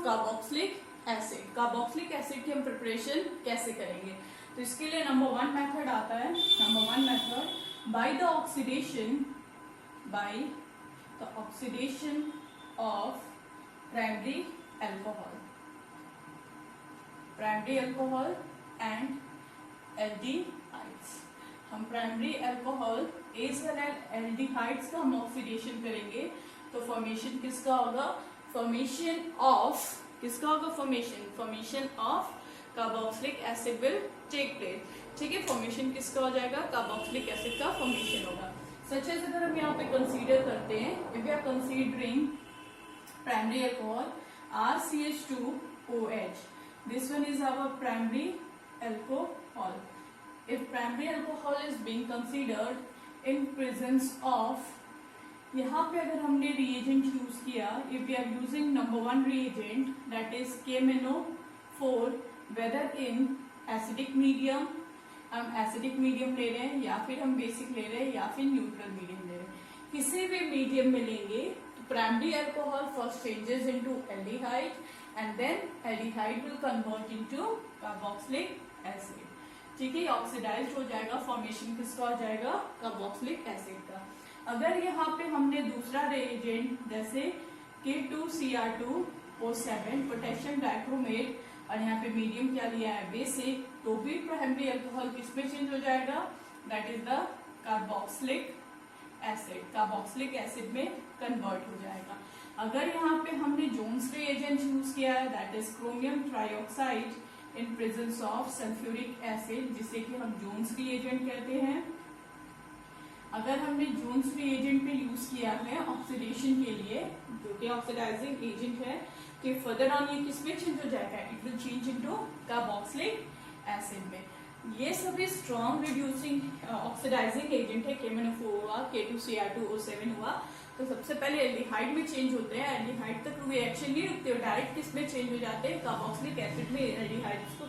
Carboxylic acid. Carboxylic acid की हम preparation कैसे करेंगे? तो इसके लिए नंबर 1 मेथड आता है। Number 1 method by the oxidation of primary alcohol and aldehydes. हम primary alcohol as well as aldehydes का हम ऑक्सीडेशन करेंगे। तो फॉर्मेशन किसका होगा? Formation of carboxylic acid will take place. ठीक है, फॉर्मेशन किसका हो जाएगा? कार्बोक्सिलिक एसिड का फॉर्मेशन होगा। सच एज अगर हम यहाँ पे कंसीडर करते हैं, if we are considering primary alcohol RCH2OH, this one is our primary alcohol. If primary alcohol is being considered in presence of, यहाँ पे अगर हमने reagent यूज किया, if we are using number 1 reagent that is KMnO4, whether in acidic medium, हम acidic medium ले रहे हैं या फिर हम बेसिक ले रहे हैं या फिर न्यूट्रल मीडियम ले रहे हैं, किसी भी मीडियम में लेंगे तो primary alcohol first changes into aldehyde and then aldehyde will convert into carboxylic acid. ठीक है, ऑक्सीडाइज्ड हो जाएगा, फॉर्मेशन किसका हो जाएगा? कार्बोक्सिलिक एसिड का। अगर यहाँ पे हमने दूसरा रिएजेंट जैसे K2Cr2O7 पोटेशियम डाइक्रोमेट और यहाँ पे मीडियम क्या लिया है? बेसिक, तो भी प्राइमरी अल्कोहल किसमें चेंज हो जाएगा? That is the carboxylic acid में कन्वर्ट हो जाएगा। अगर यहाँ पे हमने जोन्स रिएजेंट यूज किया है that is chromium trioxide in presence of sulphuric acid, जिसे कि हम जोन्स रिएजेंट कहते हैं। अगर हमने जोन्स रिएजेंट पे यूज किया है ऑक्सीडेशन के लिए, जो कि ऑक्सीडाइजिंग एजेंट है, कि फर्दर ऑन ये किसमें चेंज हो जाएगा? It will change into carboxylic acid में। ये सभी स्ट्रॉन्ग रिड्यूसिंग ऑक्सीडाइजिंग एजेंट है। KMnO4 हुआ, K2Cr2O7 हुआ, तो सबसे पहले एल्डिहाइड में चेंज होते हैं। एल्डिहाइड तक रिएक्शन नहीं रुकते, डायरेक्ट किसमें चेंज हो जाते हैं? कार्बोक्सिलिक एसिड में। एल्डिहाइड्स को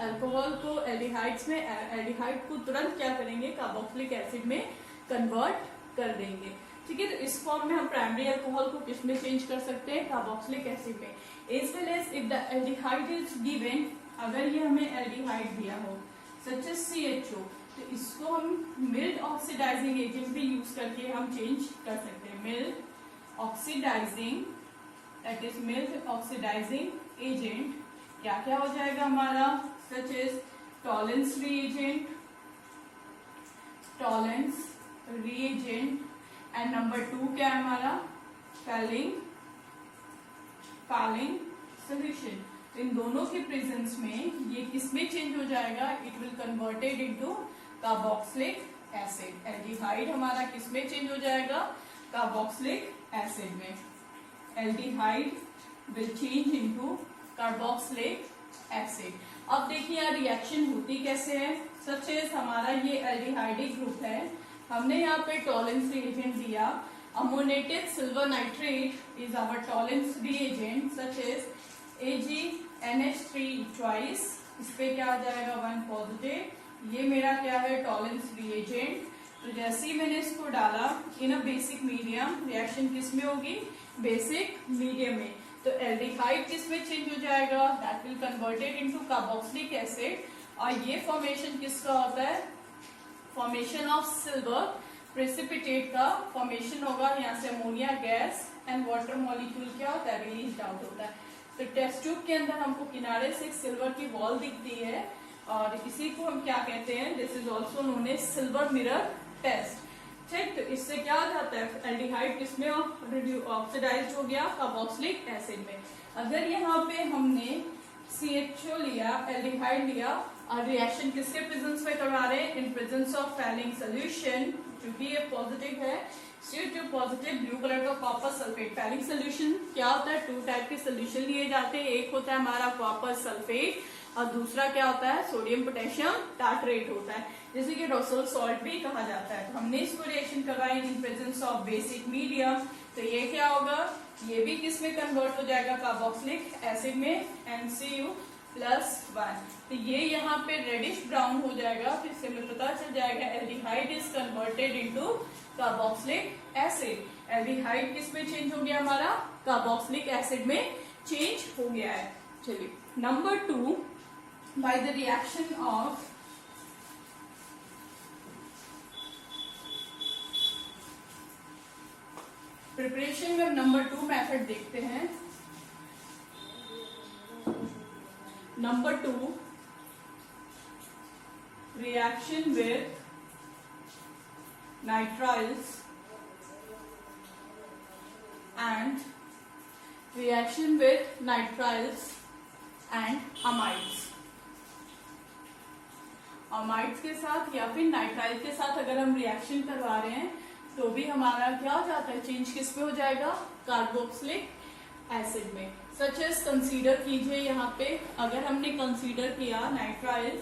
अल्कोहल को एल्डिहाइड्स में, एल्डिहाइड को तुरंत क्या करेंगे? कार्बोक्सिलिक एसिड में कन्वर्ट कर देंगे। ठीक है, तो इस फॉर्म में हम प्राइमरी अल्कोहल को किसमें चेंज कर सकते हैं? कार्बोक्सिलिक एसिड में। As well as if the aldehyde is given, अगर ये हमें एल्डिहाइड दिया हो सच एज CHO, तो इसको हम मिल्ड ऑक्सीडाइजिंग एजेंट भी यूज करके हम चेंज कर सकते हैं। मिल्ड ऑक्सीडाइजिंग एजेंट क्या क्या हो जाएगा हमारा? Such as Tollens reagent and number 2 क्या है हमारा? Falling solution. इन दोनों के प्रेजेंस में ये किसमें चेंज हो जाएगा? It will converted into carboxylic acid. Aldehyde हमारा किसमें चेंज हो जाएगा? कार्बोक्सिलिक एसिड में। Aldehyde will change into carboxylic acid. अब देखिए यार रिएक्शन होती कैसे है। सच एज हमारा ये एल्डिहाइडिक ग्रुप है, हमने यहाँ पे टॉलेंस रिएजेंट दिया। Ammoniated silver nitrate is our Tollens reagent such as AgNH3 twice. इस पे क्या आ जाएगा? 1 पॉजिटिव। ये मेरा क्या है? Tollens reagent. तो जैसे ही मैंने इसको डाला इन अ बेसिक मीडियम, रिएक्शन किसमें होगी? बेसिक मीडियम में। तो एल्डिहाइड किसमें चेंज हो जाएगा? That will converted into carboxylic acid. और ये फॉर्मेशन किसका होता है? फॉर्मेशन ऑफ सिल्वर प्रेसिपिटेट का फॉर्मेशन होगा। यहाँ से ammonia gas and water molecule क्या होता है? रिलीज आउट होता है। तो टेस्ट ट्यूब के अंदर हमको किनारे से सिल्वर की वॉल दिखती है और इसी को हम क्या कहते हैं? This is also known as silver mirror test. ठीक, तो इससे क्या हो जाता है? एल्डिहाइड किसमें ऑक्सीडाइज्ड हो गया? कार्बोक्सिलिक एसिड में। अगर यहाँ पे हमने CHO लिया, एल्डिहाइड लिया और रिएक्शन किसके प्रेजेंस में करवा रहे हैं? इन प्रेजेंस ऑफ फैलिंग सोल्यूशन, क्योंकि ये पॉजिटिव है। CO2 पॉजिटिव, ब्लू कलर का कॉपर सल्फेट। फैलिंग सोल्यूशन क्या होता है? 2 टाइप के सोल्यूशन लिए जाते हैं। एक होता है हमारा कॉपर सल्फेट और दूसरा क्या होता है? सोडियम पोटेशियम टार्ट्रेट होता है, जिसे कि रोसेल सॉल्ट भी कहा जाता है। तो हमने इसको रिएक्शन करवाई इन प्रेजेंस ऑफ बेसिक मीडियम। तो ये क्या होगा? ये भी किस में कन्वर्ट हो जाएगा? कार्बोक्सिलिक एसिड में, NCU+1। तो ये यहाँ पे रेडिश ब्राउन हो जाएगा। तो इससे हमें पता चल जाएगा aldehyde is converted into carboxylic acid. Aldehyde किस में चेंज हो गया हमारा? कार्बोक्सिलिक एसिड में चेंज हो गया है। चलिए number 2, by the reaction of preparation में नंबर 2 मेथड देखते हैं। Number 2, reaction with nitriles and reaction with nitriles and amides। Amides के साथ या फिर नाइट्राइल के साथ अगर हम रिएक्शन करवा रहे हैं तो भी हमारा क्या हो जाता है, चेंज किस में हो जाएगा, कार्बोक्सिलिक एसिड में। सच एज कंसीडर कीजिए यहाँ पे, अगर हमने कंसीडर किया नाइट्राइल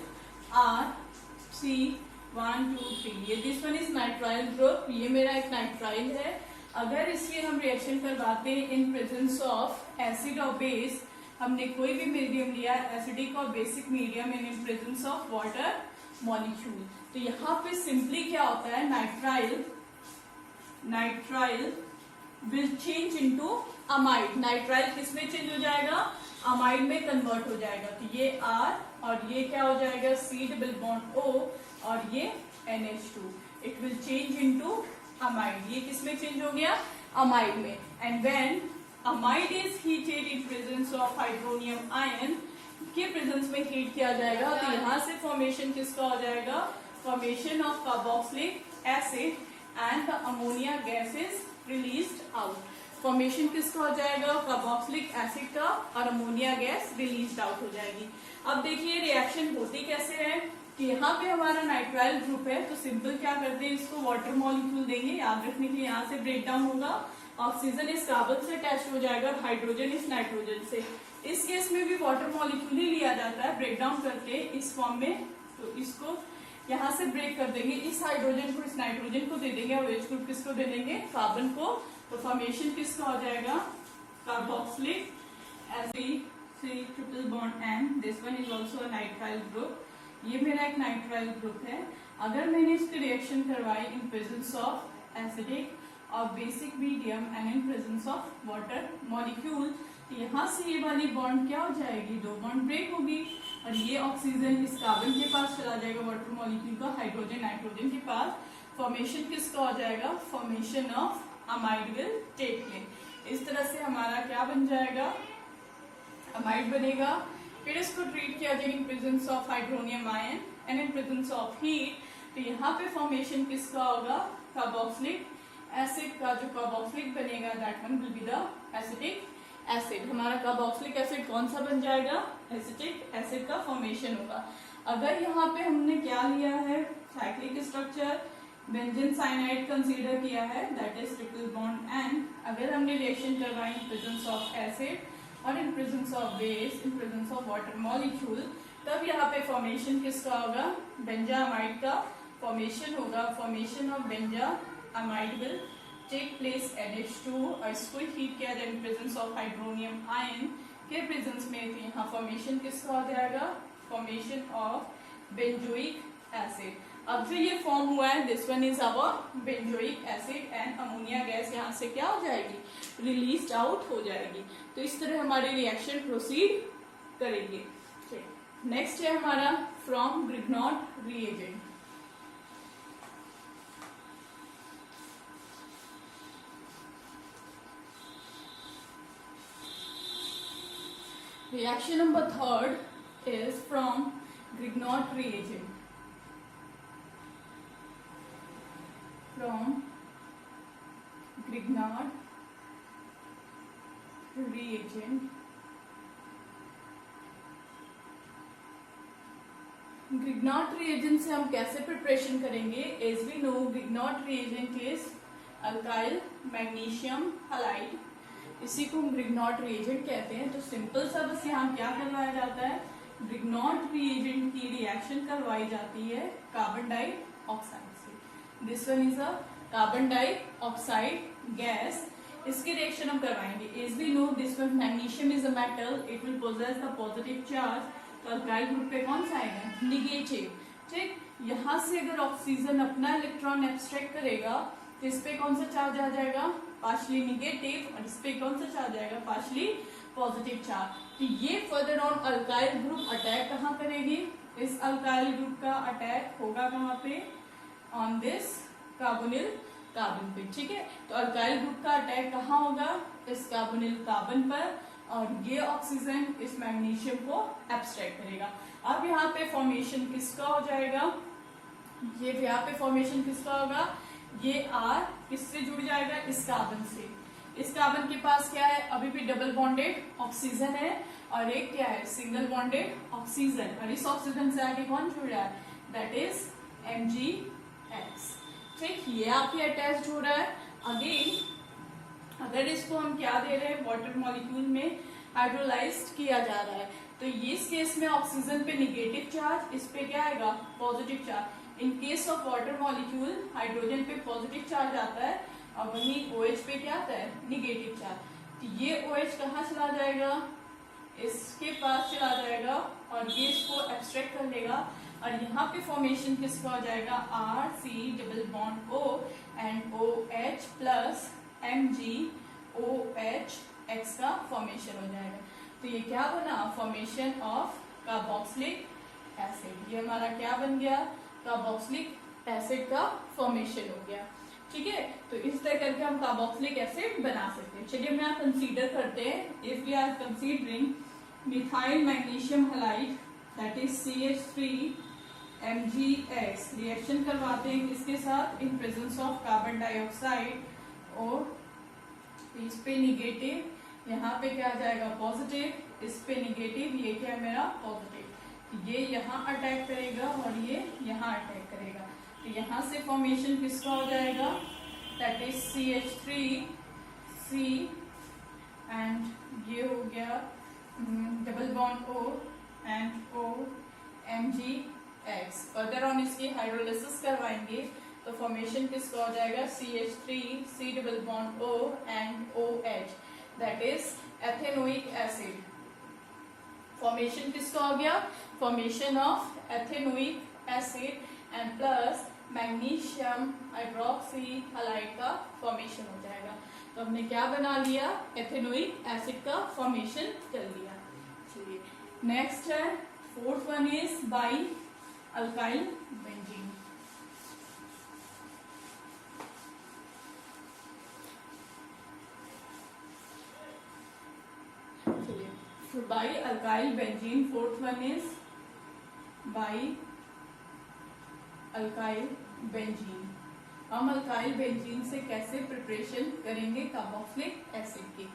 RC1 2 3, ये this one is nitrile group, ये मेरा एक नाइट्राइल है। अगर इसके हम रिएक्शन करवाते हैं इन प्रेजेंस ऑफ एसिड और बेस, हमने कोई भी मीडियम लिया एसिडिक और basic medium in presence of water molecule, तो यहाँ पे सिंपली क्या होता है, nitrile will change into amide. Nitrile किस में चेंज हो जाएगा, अमाइड में कन्वर्ट हो जाएगा। तो ये R और ये क्या हो जाएगा, C डबल बॉन्ड O और ये NH2, it will change into amide. ये किस में चेंज हो गया, अमाइड में। And when amide is heated in presence of hydronium ion, के प्रेजेंस में हीट किया जाएगा तो यहाँ से फॉर्मेशन किसका हो जाएगा, formation of carboxylic acid and the ammonia gas is released out. Formation किसका हो जाएगा, कार्बोक्सिलिक एसिड का, और अमोनिया गैस रिलीज्ड आउट हो जाएगी। अब देखिए रिएक्शन होती कैसे है कि यहाँ पे हमारा नाइट्राइल ग्रुप है, तो सिंपल क्या करते हैं, इसको वाटर मॉलिक्यूल देंगे, याद रखने के लिए यहाँ से ब्रेक डाउन होगा, ऑक्सीजन इस कार्बन से अटैच हो जाएगा, हाइड्रोजन इस नाइट्रोजन से। इस केस में भी वाटर मॉलिक्यूल ही लिया जाता है ब्रेक डाउन करके इस फॉर्म में, तो इसको यहाँ से ब्रेक कर देंगे, इस हाइड्रोजन को इस नाइट्रोजन को दे देंगे और एच ग्रुप किसको दे देंगे, कार्बन को। तो फॉर्मेशन किसका हो जाएगा, carboxylic acid C triple bond N, this one is also a nitrile group. ये मेरा एक नाइट्राइल ग्रुप है। अगर मैंने इसकी रिएक्शन करवाई इन प्रेजेंस ऑफ एसिडिक और basic medium and in presence of water molecule, तो यहाँ से ये वाली बॉन्ड क्या हो जाएगी, 2 बॉन्ड ब्रेक होगी और ये ऑक्सीजन इस कार्बन के पास चला जाएगा वाटर मॉलिक्यूल का, हाइड्रोजन नाइट्रोजन के पास। फॉर्मेशन किसका हो जाएगा, formation of amide will take place. इस तरह से हमारा क्या बन जाएगा, अमाइड बनेगा। फिर इसको ट्रीट किया जाएगा इन presence of hydronium ion and in presence of heat, तो यहाँ पे फॉर्मेशन किसका होगा, कार्बोक्सिलिक एसिड का। जो कार्बोक्सिलिक बनेगा that one will be the acetic acid. हमारा कार्बोक्सिलिक एसिड कौन सा बन जाएगा, एसिटिक एसिड का फॉर्मेशन होगा। अगर यहाँ पे हमने क्या लिया है, cyclic structure, benzene cyanide consider किया है, that is triple bond N। अगर हमने रिएक्शन करवाई इन प्रेजेंस ऑफ एसिड और इन presence of base, in presence of water molecule, तब यहाँ पे फॉर्मेशन किसका होगा, बेंजामाइड का फॉर्मेशन होगा। Formation of benzamide will take place NH2 और इसको हीट किया जाए in presence of hydronium ion के प्रेजेंस में, तो यहाँ फॉर्मेशन किसका हो जाएगा, फॉर्मेशन ऑफ बेंजोइक एसिड। अब जो ये फॉर्म हुआ है this one is our benzoic acid and ammonia gas यहाँ से क्या हो जाएगी, रिलीज आउट हो जाएगी। तो इस तरह हमारी रिएक्शन प्रोसीड करेंगे। नेक्स्ट है हमारा from ग्रिग्नॉट reagent. Reaction number 3 is from Grignard reagent. From Grignard reagent. Grignard reagent से हम कैसे प्रिपरेशन करेंगे? As we know, Grignard reagent is alkyl magnesium halide. इसी को हम ग्रिग्नॉट रिएजेंट कहते हैं। तो सिंपल सा बस यहाँ क्या करवाया जाता है, ग्रिग्नॉट रिएजेंट की रिएक्शन करवाई जाती है कार्बन डाइऑक्साइड से। This one is a carbon dioxide gas. इसकी रिएक्शन हम करवाएंगे। As we know this one magnesium is a metal, it will possess the positive charge. तो अल्काइल ग्रुप पे कौन सा आएगा, निगेटिव। ठीक, यहाँ से अगर ऑक्सीजन अपना इलेक्ट्रॉन एब्स्ट्रैक्ट करेगा तो इस पे कौन सा चार्ज आ जाएगा, पार्शली निगेटिव, और इस पे कौन सा चार्ज आएगा, पार्शली पॉजिटिव चार्ज। तो ये further on alkyl group attack कहाँ करेगी, इस अल्काइल ग्रुप का अटैक होगा कहाँ पे, ऑन दिस कार्बोनिल कार्बन पे, ठीक है। तो अल्काइल ग्रुप का अटैक कहाँ होगा, इस कार्बोनिल कार्बन पर, और ये ऑक्सीजन इस मैग्नीशियम को एब्स्ट्रैक्ट करेगा। अब यहाँ पे फॉर्मेशन किसका हो जाएगा, ये यहाँ पे फॉर्मेशन किसका होगा, ये R किससे जुड़ जाएगा, इस कार्बन से। इस कार्बन के पास क्या है, अभी भी डबल बॉन्डेड ऑक्सीजन है, और एक क्या है, सिंगल बॉन्डेड ऑक्सीजन, और इस ऑक्सीजन से आगे कौन जुड़ रहा है, दैट इज MgX। ठीक, ये आपके अटैच हो रहा है। अगेन अगर इसको हम क्या दे रहे हैं, वाटर मॉलिक्यूल में हाइड्रोलाइज्ड किया जा रहा है, तो इस केस में ऑक्सीजन पे निगेटिव चार्ज, इस पे क्या आएगा, positive charge. In case of water molecule hydrogen पे पॉजिटिव चार्ज आता है, और वहीं OH पे क्या आता है, निगेटिव चार्ज। तो ये OH कहाँ चला जाएगा, इसके पास चला जाएगा, और ये इसको एब्स्ट्रैक्ट कर लेगा, और यहाँ पे फॉर्मेशन किसका हो जाएगा, RC double bond O and OH plus MgOH X का फॉर्मेशन हो जाएगा। तो ये क्या बना, फॉर्मेशन ऑफ कार्बोक्सिलिक एसिड। ये हमारा क्या बन गया, कार्बोक्सिलिक एसिड का फॉर्मेशन हो गया, ठीक है। तो इस तरह करके हम कार्बोक्सिलिक एसिड बना सकते हैं। चलिए हम यहाँ कंसीडर करते हैं, if we are considering methyl magnesium halide that is CH3 MgX, reaction करवाते हैं किसके साथ, in presence of carbon dioxide, और इस पे निगेटिव, यहाँ पे क्या आ जाएगा, पॉजिटिव, इस पे निगेटिव, ये क्या है मेरा पॉजिटिव, ये यहाँ अटैक करेगा और ये यहाँ अटैक करेगा। तो यहाँ से फॉर्मेशन किसका हो जाएगा, दैट इज CH3C, एंड ये हो गया double bond O and O MgX। Further on इसकी हाइड्रोलिसिस करवाएंगे, तो फॉर्मेशन किसका हो जाएगा, CH3C double bond O and OH, that is ethanoic acid. Formation किसका हो गया, formation of ethanoic acid and plus magnesium hydroxy halide का फॉर्मेशन हो जाएगा। तो हमने क्या बना लिया, एथेनोइक एसिड का फॉर्मेशन कर लिया। चलिए नेक्स्ट है, fourth one is by alkyl benzene. By alkyl benzene, fourth one is by alkyl benzene. हम अल्काइल बेंजीन से कैसे प्रिपरेशन करेंगे कार्बोक्सिलिक एसिड की।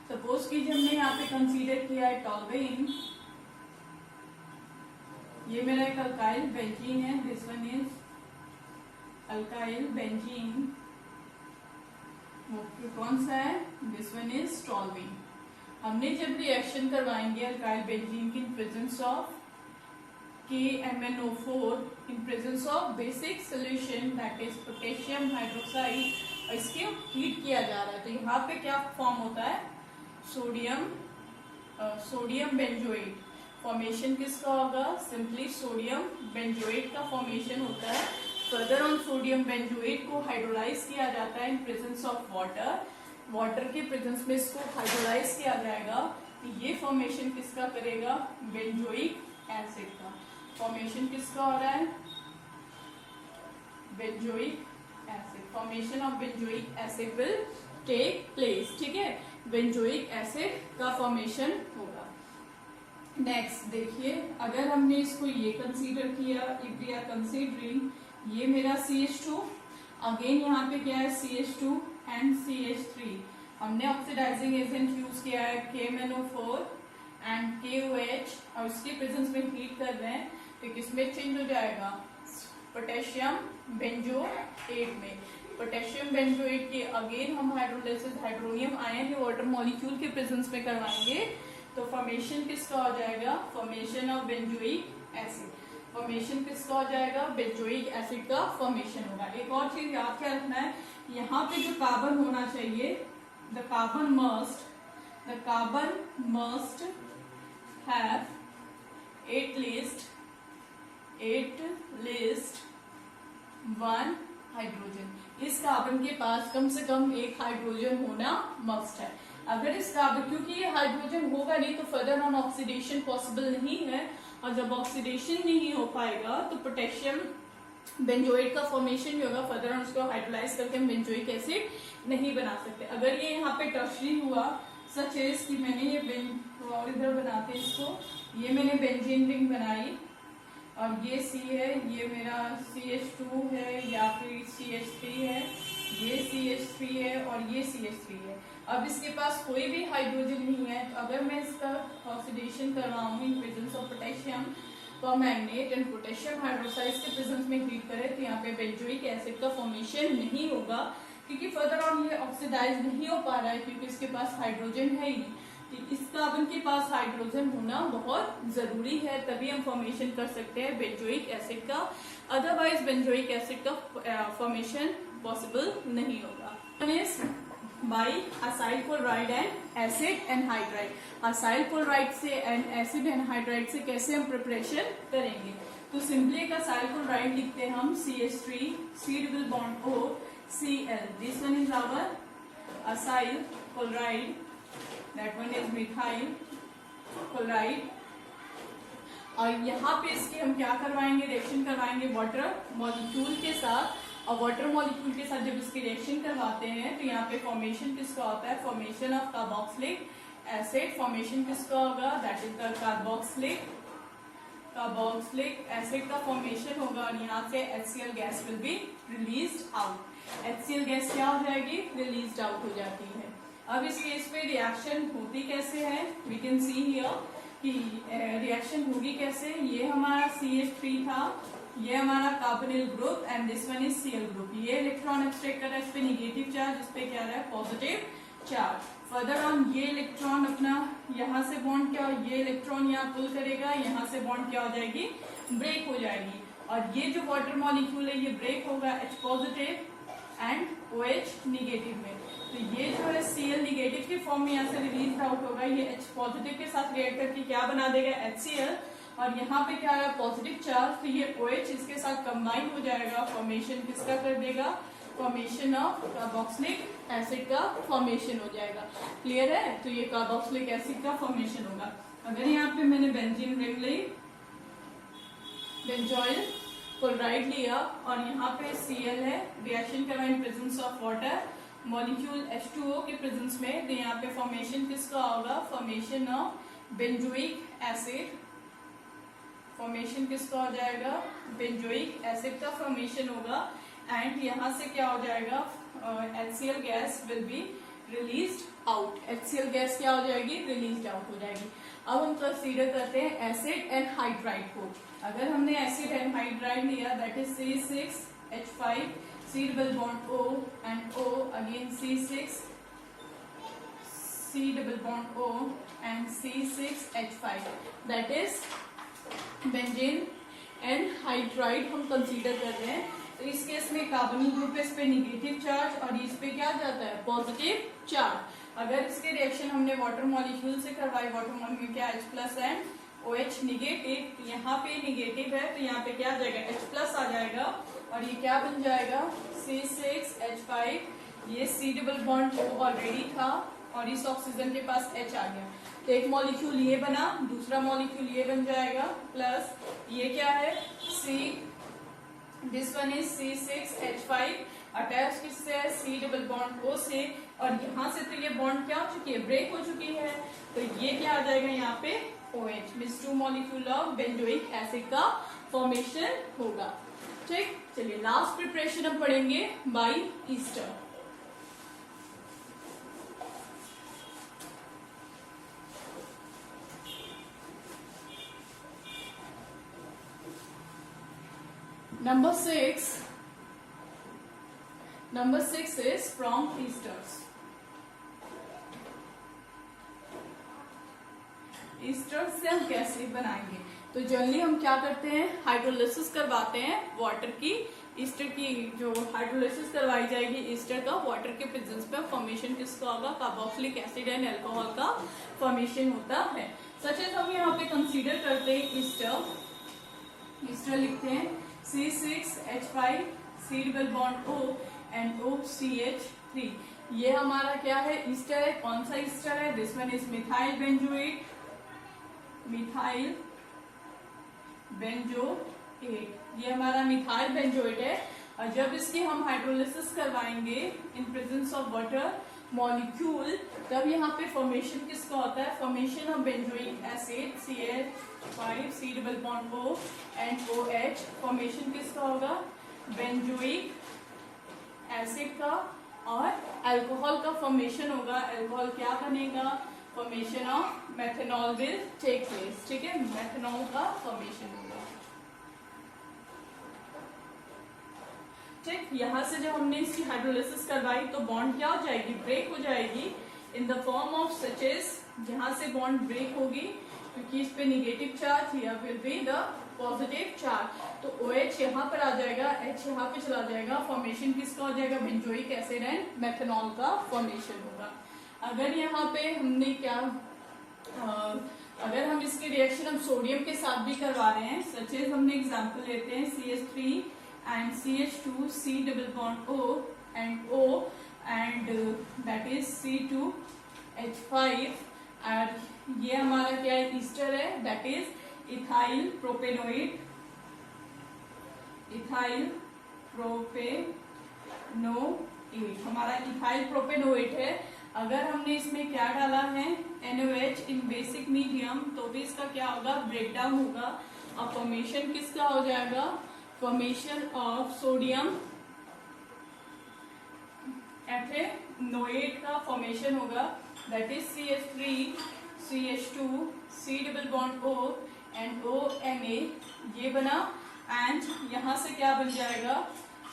सपोज कीजिए हमने यहाँ पे कंसीडर किया है टॉल्वेन, ये मेरा एक अल्काइल बेंजीन है, this one is alkyl benzene, कौन सा है, दिस वन इज टॉल्वेन। हमने जब रिएक्शन करवाएंगे अल्काइल बेंजीन की इन presence of KMnO4, in presence of basic solution that is potassium hydroxide, और इसके हीट किया जा रहा है, तो यहाँ पे क्या फॉर्म होता है, सोडियम बेंजोएट। फॉर्मेशन किसका होगा, सिंपली सोडियम बेंजोएट का फॉर्मेशन होता है। फर्दर ऑन सोडियम बेंजोएट को हाइड्रोलाइज किया जाता है इन प्रेजेंस ऑफ वाटर, वाटर के प्रेजेंस में इसको हाइड्रोलाइज किया जाएगा। ये फॉर्मेशन किसका करेगा, बेंजोइक एसिड का। फॉर्मेशन किसका हो रहा है, benzoic acid. Formation of benzoic acid will take place, ठीक है, बेंजोइक एसिड का फॉर्मेशन होगा। नेक्स्ट देखिए, अगर हमने इसको ये कंसीडर किया, इफ वी आर कंसीडरिंग ये मेरा CH2, अगेन यहाँ पे क्या है CH2 एंड CH3, हमने ऑक्सीडाइजिंग एजेंट यूज किया है KMnO4 एंड KOH, और उसके प्रेजेंस में हीट कर रहे हैं, तो किसमें चेंज हो जाएगा, पोटेशियम बेंजोएट में। पोटेशियम बेंजोएट के अगेन हम हाइड्रोलाइसिस हाइड्रोनियम आयन या वाटर मॉलिक्यूल के प्रेजेंस में करवाएंगे, तो फॉर्मेशन किसका हो जाएगा, formation of benzoic acid. Formation किसका हो जाएगा, बेंजोइक एसिड का फॉर्मेशन होगा। एक और चीज याद क्या रखना है, यहाँ पे जो कार्बन होना चाहिए, the carbon must have at least one hydrogen. इस कार्बन के पास कम से कम एक हाइड्रोजन होना मस्ट है। अगर इस कार्बन, क्योंकि ये हाइड्रोजन होगा नहीं तो फर्दर ऑन ऑक्सीडेशन पॉसिबल नहीं है, और जब ऑक्सीडेशन नहीं हो पाएगा तो पोटेशियम बेंजोइड का फॉर्मेशन भी होगा, फर्दर ऑन उसको हाइड्रोलाइज करके हम बेंजोइक एसिड नहीं बना सकते। अगर ये यहाँ पे टर्शरी हुआ, सच एज कि मैंने ये और इधर बनाते इसको, ये मैंने बेंजीन रिंग बनाई और ये C है, ये मेरा CH2 है या फिर CH3 है, ये CH3 है और ये CH3 है। अब इसके पास कोई भी हाइड्रोजन नहीं है, तो अगर मैं इसका ऑक्सीडेशन करवाऊंगी in presence of potassium permanganate and potassium hydroxide के प्रेजेंस में हीट करें, तो यहाँ पे बेंजोइक एसिड का फॉर्मेशन नहीं होगा, क्योंकि फर्दर ऑन ये ऑक्सीडाइज नहीं हो पा रहा है, क्योंकि इसके पास हाइड्रोजन है ही नहीं। इस कार्बन के पास हाइड्रोजन होना बहुत जरूरी है, तभी हम फॉर्मेशन कर सकते हैं बेंजोइक एसिड का, अदरवाइज बेंजोइक एसिड का फॉर्मेशन पॉसिबल नहीं होगा। By acyl chloride and acid anhydride. Acyl chloride से एंड एसिड एनहाइड्राइड से कैसे हम प्रिपरेशन करेंगे, तो सिंपली एक असाइल क्लोराइड लिखते हैं हम CH3 C double bond O Cl, this one is our acyl chloride, that one is methyl chloride। और यहाँ पे इसके हम क्या करवाएंगे, रिएक्शन करवाएंगे वाटर मॉलिक्यूल के साथ, और वाटर मॉलिक्यूल के साथ जब इसकी रिएक्शन करवाते हैं तो यहाँ पे फॉर्मेशन किसका होता है, formation of carboxylic acid. Formation किसका होगा, that is the carboxylic acid का फॉर्मेशन होगा, और यहाँ से HCl gas will be released out. HCl gas क्या हो जाएगी, रिलीज्ड आउट हो जाती है। अब इस केस पे रिएक्शन होती कैसे है, वी कैन सी हियर कि रिएक्शन होगी कैसे। ये हमारा CH3 था, ये हमारा carbonyl group and this one is Cl group. ये इलेक्ट्रॉन एक्सट्रैक्ट कर रहा है, इस पे निगेटिव चार्ज, इस पे क्या रहा है पॉजिटिव चार्ज। फर्दर ऑन ये इलेक्ट्रॉन अपना यहाँ से बॉन्ड क्या, ये इलेक्ट्रॉन यहाँ पुल करेगा, यहाँ से बॉन्ड क्या हो जाएगी, ब्रेक हो जाएगी, और ये जो वाटर मॉलिक्यूल है ये ब्रेक होगा H positive and OH negative में। तो ये जो है Cl निगेटिव के फॉर्म में यहाँ से रिलीज आउट होगा, ये H पॉजिटिव के साथ रिएक्ट करके क्या बना देगा HCl, और यहाँ पे क्या है पॉजिटिव चार्ज, तो ये OH इसके साथ कंबाइन हो जाएगा, फॉर्मेशन किसका कर देगा, फॉर्मेशन ऑफ कार्बोक्सिलिक एसिड का फॉर्मेशन हो जाएगा। क्लियर है, तो ये कार्बोक्सिलिक एसिड का फॉर्मेशन होगा। अगर यहाँ पे मैंने बेंजीन रिंग ली, बेंजोइल क्लोराइड लिया, और यहाँ पे Cl है, रिएक्शन करवा इन presence of water molecule H2O के प्रेजेंस में, तो यहाँ पे फॉर्मेशन किसका होगा, formation of benzoic acid. Formation किसका हो जाएगा, बेंजोइक एसिड का फॉर्मेशन होगा, एंड यहाँ से क्या हो जाएगा, HCl gas will be released out. HCl gas क्या हो जाएगी, रिलीज्ड आउट हो जाएगी। अब हम कंसीडर करते हैं एसिड एनहाइड्राइड को। अगर हमने एसिड एनहाइड्राइड लिया, that is C6H5 C double bond O and O again C6 C double bond O and C6H5, that is benzene anhydride हम कंसीडर कर रहे हैं। तो इस केस में कार्बोनिल ग्रुप इस पे निगेटिव चार्ज और इस पे क्या जाता है पॉजिटिव चार्ज। अगर इसके रिएक्शन हमने वाटर मॉलिक्यूल से करवाई, वाटर मॉलिक्यूल क्या H plus and OH negative, यहाँ पे निगेटिव है तो यहाँ पे क्या आ जाएगा H प्लस आ जाएगा, और ये क्या बन जाएगा C6H5। ये C double bond O already था और इस ऑक्सीजन के पास H आ गया, तो एक मॉलिक्यूल ये बना, दूसरा मॉलिक्यूल ये बन जाएगा, प्लस ये क्या है C, this one is C6H5 attach किससे है C डबल बॉन्ड O से, और यहाँ से तो ये बॉन्ड क्या हो चुकी है, ब्रेक हो चुकी है, तो ये क्या आ जाएगा यहाँ पे OH, means two molecule of benzoic acid का फॉर्मेशन होगा। ठीक, चलिए लास्ट प्रिपरेशन हम पढ़ेंगे by ester. Number 6 is from esters. Ester से हम कैसे बनाएंगे, तो जनरली हम क्या करते हैं, हाइड्रोलिसिस करवाते हैं वाटर की। ईस्टर की जो हाइड्रोलिसिस करवाई जाएगी ईस्टर का, वाटर के प्रेजेंस पे फॉर्मेशन किसका होगा, कार्बोक्सिलिक एसिड एंड अल्कोहल का फॉर्मेशन होता है। सच एज हम यहाँ पे कंसीडर करते हैं ईस्टर लिखते हैं C6H5 C double bond O and OCH3। ये हमारा क्या है, ईस्टर है। कौन सा ईस्टर है? This one is methyl benzoate, methyl benzoate. ये हमारा मिथाइल बेंजोएट है। और जब इसकी हम हाइड्रोलिसिस करवाएंगे इन प्रेजेंस ऑफ वाटर मॉलिक्यूल, तब यहाँ पे फॉर्मेशन किसका होता है? Formation of benzoic acid CH5 C double bond O and OH। Formation किसका होगा? बेंजोइक एसिड का। और अल्कोहल का फॉर्मेशन होगा। अल्कोहल क्या बनेगा? Formation of methanol will take place. ठीक है, मेथनॉल का फॉर्मेशन होगा। ठीक, यहाँ से जब हमने इसकी हाइड्रोलिसिस करवाई तो बॉन्ड क्या हो जाएगी? ब्रेक हो जाएगी in the form of such as. यहाँ से बॉन्ड ब्रेक होगी क्योंकि इस पे negative charge, here will be the positive charge. तो OH यहाँ पर आ जाएगा, H यहाँ पे चला जाएगा। फॉर्मेशन किसका हो जाएगा? बेंजोइक एसिड एंड मेथनॉल का फॉर्मेशन होगा। अगर यहाँ पे हमने क्या अगर हम इसकी रिएक्शन हम सोडियम के साथ भी करवा रहे हैं, सचेज हमने एग्जाम्पल लेते हैं CH3 and CH2 C double bond O and O and that is C2H5 और ये हमारा क्या है? ईस्टर है, that is ethyl propanoate, ethyl propanoate हमारा इथाइल प्रोपेनोएट है। अगर हमने इसमें क्या डाला है? NaOH इन बेसिक मीडियम, तो भी इसका क्या होगा? ब्रेकडाउन होगा। और फॉर्मेशन किसका हो जाएगा? फॉर्मेशन ऑफ सोडियम एथेनोएट का फॉर्मेशन होगा, that is CH3 CH2 C double bond O and ONA ये बना। एंड यहाँ से क्या बन जाएगा?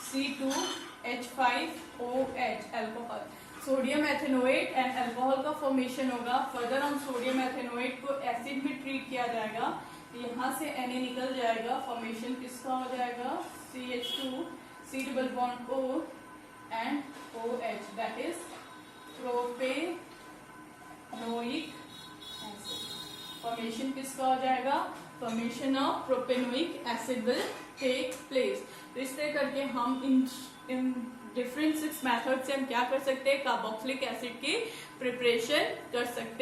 C2H5OH alcohol. Sodium ethanoate and alcohol का फॉर्मेशन होगा। फर्दर हम सोडियम एथेनोएट को एसिड में ट्रीट किया जाएगा, यहाँ से Na निकल जाएगा। फॉर्मेशन किसका हो जाएगा? CH2 C double bond O and OH that is propanoic acid. Formation किसका हो जाएगा? Formation of propanoic acid will take place. तो इस तरह करके हम इन डिफरेंट 6 मेथड से हम क्या कर सकते हैं? कार्बोक्सिलिक एसिड की प्रिपरेशन कर सकते हैं।